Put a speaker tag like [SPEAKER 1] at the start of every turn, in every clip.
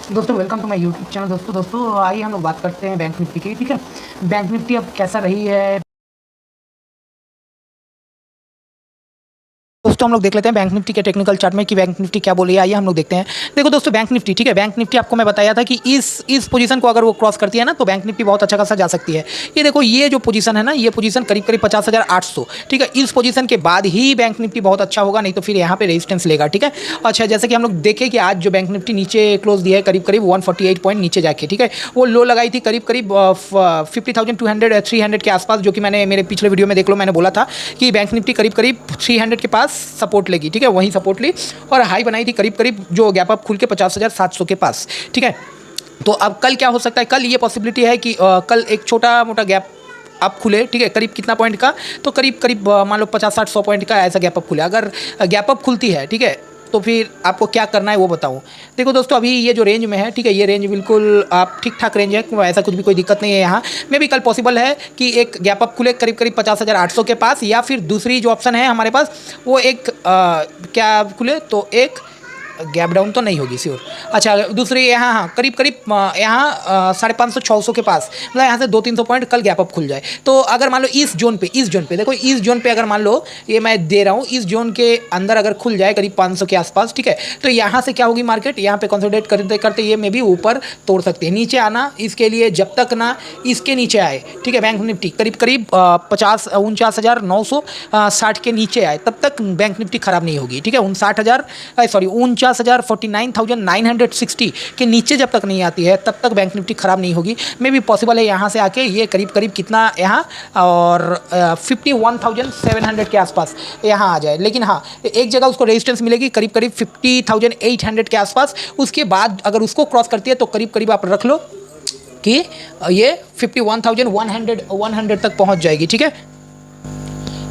[SPEAKER 1] दोस्तों welcome to my YouTube channel. दोस्तों आइए हम लोग बात करते हैं बैंक निफ्टी की। ठीक है, बैंक निफ्टी अब कैसा रही है दोस्तों, हम लोग देख लेते हैं बैंक निफ्टी के टेक्निकल चार्ट में कि बैंक निफ्टी क्या बोली है। आइए हम लोग देखते हैं। देखो दोस्तों, बैंक निफ्टी, ठीक है, बैंक निफ्टी आपको मैं बताया था कि इस पोजीशन को अगर वो क्रॉस करती है ना तो बैंक निफ्टी बहुत अच्छा खासा जा सकती है। ये देखो, ये जो पोजीशन है ना, ये पोजीशन करीब करीब 50,800, ठीक है। इस पोजीशन के बाद ही बैंक निफ्टी बहुत अच्छा होगा, नहीं तो फिर यहाँ पे रेजिस्टेंस लेगा, ठीक है। अच्छा, जैसे कि हम लोग देखें कि आज जो बैंक निफ्टी नीचे क्लोज दिया है करीब करीब 148 पॉइंट नीचे जाके, ठीक है। वो लो लगाई थी करीब करीब 50,200 300 के आसपास, जो कि मैंने मेरे पिछले वीडियो में देख लो, मैंने बोला था कि बैंक निफ्टी करीब करीब 300 के पास सपोर्ट लेगी, ठीक है। वहीं सपोर्ट ली और हाई बनाई थी करीब करीब जो गैप अप खुल के 50,700 के पास, ठीक है। तो अब कल क्या हो सकता है, कल ये पॉसिबिलिटी है कि कल एक छोटा मोटा गैप अप खुले, ठीक है। करीब कितना पॉइंट का, तो करीब करीब मान लो 50-60-100 पॉइंट का ऐसा गैप अप खुले। अगर गैप अप खुलती है, ठीक है, तो फिर आपको क्या करना है वो बताऊं। देखो दोस्तों, अभी ये जो रेंज में है, ठीक है, ये रेंज बिल्कुल आप ठीक ठाक रेंज है, ऐसा कुछ भी कोई दिक्कत नहीं है। यहाँ में भी कल पॉसिबल है कि एक गैप अप खुले करीब करीब 50,800 के पास, या फिर दूसरी जो ऑप्शन है हमारे पास वो एक क्या खुले, तो एक गैप डाउन तो नहीं होगी श्योर। अच्छा, दूसरी यहाँ, हाँ, करीब करीब यहाँ 550-600 के पास, मतलब यहाँ से 200-300 पॉइंट कल गैप अप खुल जाए। तो अगर मान लो इस जोन पे देखो, इस जोन पे अगर मान लो ये मैं दे रहा हूँ, इस जोन के अंदर अगर खुल जाए करीब 500 के आसपास, ठीक है, तो यहाँ से क्या होगी, मार्केट यहाँ पे कंसोलिडेट करते करते ये में भी ऊपर तोड़ सकती है। नीचे आना इसके लिए जब तक ना इसके नीचे आए, ठीक है, बैंक निफ्टी करीब करीब 49,960 के नीचे आए, तब तक बैंक निफ्टी खराब नहीं होगी, ठीक है। 49,960 के नीचे जब तक नहीं आती है तब तक बैंक निफ्टी खराब नहीं होगी। मे भी पॉसिबल है यहाँ से आके ये करीब करीब कितना यहाँ और 51,700 के आसपास यहाँ आ जाए। लेकिन हाँ, एक जगह उसको रेजिस्टेंस मिलेगी करीब करीब 50,800 के आसपास। उसके बाद अगर उसको क्रॉस करती है तो करीब करीब आप रख लो कि ये 51,100 तक पहुँच जाएगी, ठीक है।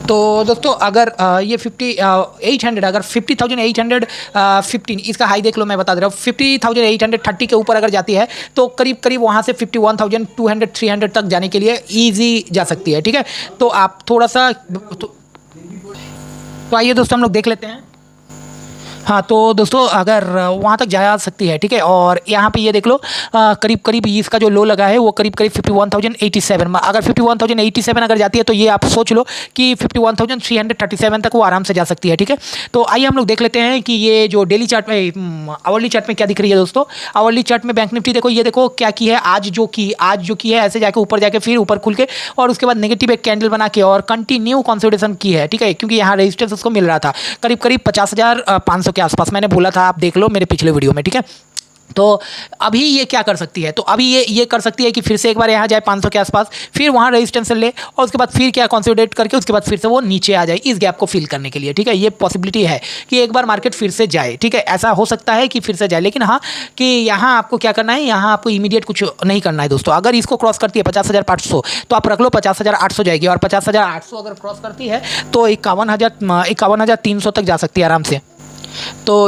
[SPEAKER 1] तो दोस्तों, अगर ये 50,800, अगर 50,815 इसका हाई देख लो, मैं बता दे रहा हूँ, 50,830 के ऊपर अगर जाती है तो करीब करीब वहाँ से 51,200-300 तक जाने के लिए ईजी जा सकती है, ठीक है। तो आप थोड़ा सा तो आइए दोस्तों हम लोग देख लेते हैं। हाँ, तो दोस्तों अगर वहाँ तक जा सकती है, ठीक है, और यहाँ पे ये देख लो करीब करीब इसका जो लो लगा है वो करीब करीब 51,087 में, अगर 51,087 अगर जाती है तो ये आप सोच लो कि 51,337 तक वो आराम से जा सकती है, ठीक है। तो आइए हम लोग देख लेते हैं कि ये जो डेली चार्ट में, आवरली चार्ट में क्या दिख रही है दोस्तों। आवरली चार्ट में बैंक निफ्टी देखो, ये देखो क्या की है, आज जो की है ऐसे जाके ऊपर जाके फिर ऊपर खुल के और उसके बाद नेगेटिव एक कैंडल बना के और कंटिन्यू कंसोलिडेशन की है, ठीक है, क्योंकि यहाँ रेजिस्टेंस उसको मिल रहा था करीब करीब 50,500 के आसपास, मैंने बोला था, आप देख लो मेरे पिछले वीडियो में, ठीक है। तो अभी ये क्या कर सकती है, तो अभी ये कर सकती है कि फिर से एक बार यहाँ जाए 500 के आसपास, फिर वहाँ रेजिस्टेंस ले और उसके बाद फिर क्या कंसोलिडेट करके उसके बाद फिर से वो नीचे आ जाए इस गैप को फिल करने के लिए, ठीक है। ये पॉसिबिलिटी है कि एक बार मार्केट फिर से जाए, ठीक है, ऐसा हो सकता है कि फिर से जाए। लेकिन हाँ, कि यहाँ आपको क्या करना है, यहाँ आपको इमीडिएट कुछ नहीं करना है दोस्तों। अगर इसको क्रॉस करती है 50,500 तो आप रख लो 50,800 जाएगी, और 50,800 अगर क्रॉस करती है तो 51,300 तक जा सकती है आराम से। तो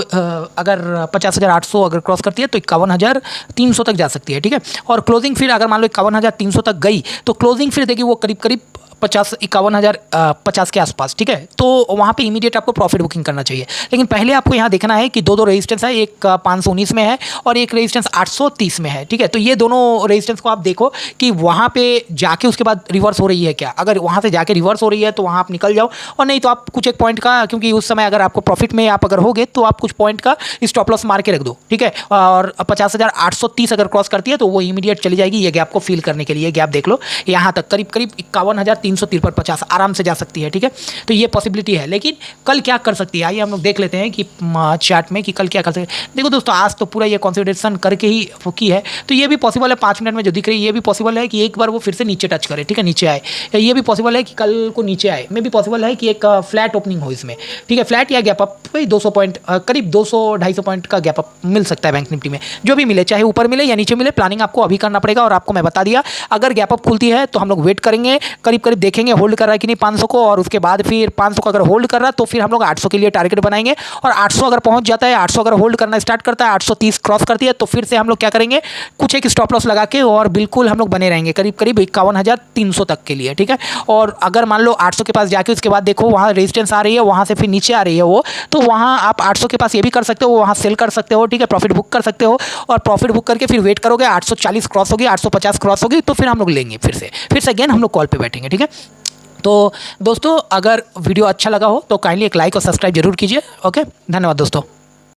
[SPEAKER 1] अगर 50,800 अगर क्रॉस करती है तो 51,300 तक जा सकती है, ठीक है। और क्लोजिंग फिर अगर मान लो 51,300 तक गई तो क्लोजिंग फिर देगी वो करीब करीब 51,050 के आसपास, ठीक है। तो वहाँ पे इमीडिएट आपको प्रॉफिट बुकिंग करना चाहिए। लेकिन पहले आपको यहाँ देखना है कि दो रेजिस्टेंस है, एक 519 में है और एक रेजिस्टेंस 830 में है, ठीक है। तो ये दोनों रेजिस्टेंस को आप देखो कि वहाँ पे जाके उसके बाद रिवर्स हो रही है क्या। अगर वहाँ से जाके रिवर्स हो रही है तो वहाँ आप निकल जाओ, और नहीं तो आप कुछ एक पॉइंट का, क्योंकि उस समय अगर आपको प्रॉफिट में आप अगर होगे तो आप कुछ पॉइंट का स्टॉप लॉस मार के रख दो, ठीक है। और 50,830 अगर क्रॉस करती है तो वो इमीडिएट चली जाएगी ये गैप को फिल करने के लिए। गैप देख लो यहाँ तक करीब करीब 51,353-50 आराम से जा सकती है, ठीक है। तो ये पॉसिबिलिटी है। लेकिन कल क्या कर सकती है, आइए हम लोग देख लेते हैं कि चार्ट में कि कल क्या कर सकते हैं। देखो दोस्तों, आज तो पूरा ये कंसिडरेशन करके ही की है, तो ये भी पॉसिबल है 5 मिनट में जो दिख रही है, ये भी पॉसिबल है कि एक बार वो फिर से नीचे टच करे, ठीक है, नीचे आए। ये भी पॉसिबल है कि कल को नीचे आए, में भी पॉसिबल है कि एक फ्लैट ओपनिंग हो इसमें, ठीक है, फ्लैट या गैप अप 200 पॉइंट, करीब 200-250 पॉइंट का गैप अप मिल सकता है बैंक निफ्टी में। जो भी मिले, चाहे ऊपर मिले या नीचे मिले, प्लानिंग आपको अभी करना पड़ेगा। और आपको मैं बता दिया, अगर गैप अप खुलती है तो हम लोग वेट करेंगे करीब करीब देखेंगे होल्ड कर रहा है कि नहीं 500 को, और उसके बाद फिर 500 को अगर होल्ड कर रहा तो फिर हम लोग 800 के लिए टारगेट बनाएंगे। और 800 अगर पहुंच जाता है, 800 अगर होल्ड करना स्टार्ट करता है, 830 क्रॉस करती है, तो फिर से हम लोग क्या करेंगे, कुछ एक स्टॉप लॉस लगा के और बिल्कुल हम लोग बने रहेंगे करीब करीब 51,300 तक के लिए, ठीक है। और अगर मान लो 800 के पास जाके उसके बाद देखो वहाँ रेजिस्टेंस आ रही है, वहाँ से फिर नीचे आ रही है वो, तो वहाँ आप 800 के पास ये भी कर सकते हो, वहाँ सेल कर सकते हो, ठीक है, प्रॉफिट बुक कर सकते हो। और प्रॉफिट बुक करके फिर वेट करोगे, 840 क्रॉस होगी, 850 क्रॉस होगी, तो फिर हम लोग लेंगे फिर से अगेन हम लोग कॉल पे बैठेंगे, ठीक है। तो दोस्तों अगर वीडियो अच्छा लगा हो तो काइंडली एक लाइक और सब्सक्राइब जरूर कीजिए। ओके, धन्यवाद दोस्तों।